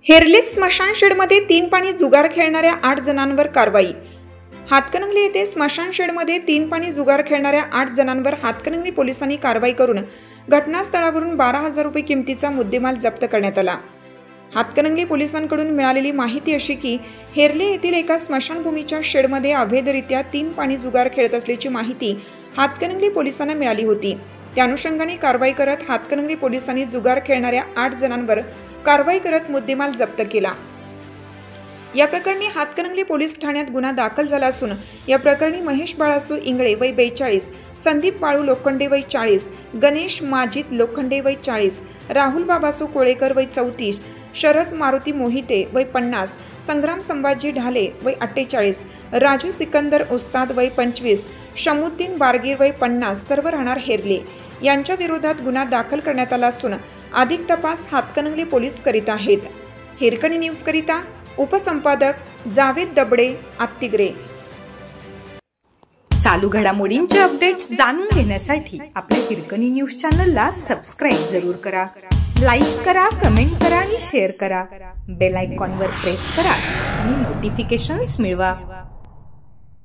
हेरले स्मशानशेडमध्ये 3 पाणी जुगार खेळणाऱ्या 8 जणांवर कारवाई। हातकणंगले येथे स्मशानशेडमध्ये 3 पाणी जुगार खेळणाऱ्या 8 जणांवर हातकणंगले पोलिसांनी कारवाई करून घटनास्थळावरून 12,000 रुपये किमतीचा मुद्देमाल जप्त करण्यात आला। हातकणंगले पोलिसांकडून मिळालेली माहिती अशी की हेरले येथील एका स्मशानभूमीच्या शेडमध्ये अवैधरित्या 3 पाणी जुगार खेळत असल्याची माहिती हातकणंगले पोलिसांना मिळाली होती। त्या अनुषंगाने कारवाई करत हातकणंगले पोलिसांनी जुगार खेळणाऱ्या 8 जणांवर कारवाई करत मुद्देमाल जप्त केला। या प्रकरणी हातकणंगले पोलीस ठाण्यात गुन्हा दाखल झाला असून या प्रकरणी महेश बाळासू इंगळे वय 42, संदीप बाळू लोखंडे वय 40, गणेश माजिद लोखंडे वय 40, राहुल बाबासू कोळेकर वय 34, शरद मारुती मोहिते वय 50, संग्राम संभाजी ढाले वय 48, राजू सिकंदर उस्ताद वय 25, शमुद्दीन बारगीर वय 50 सर्व राहणार हेरले यांच्या विरोधात गुन्हा दाखल करण्यात आला असून अधिक तपास हातकणंगले पोलीस करीत आहेत। हिरकणी न्यूज करिता उपसंपादक जावेद दबडे आत्तिग्रे। चालू घडामोडींचे अपडेट्स जाणून घेण्यासाठी आपल्या हिरकणी न्यूज चॅनलला सबस्क्राइब जरूर करा, लाईक करा, कमेंट करा आणि शेअर करा। बेल आयकॉनवर प्रेस करा आणि नोटिफिकेशन्स मिळवा।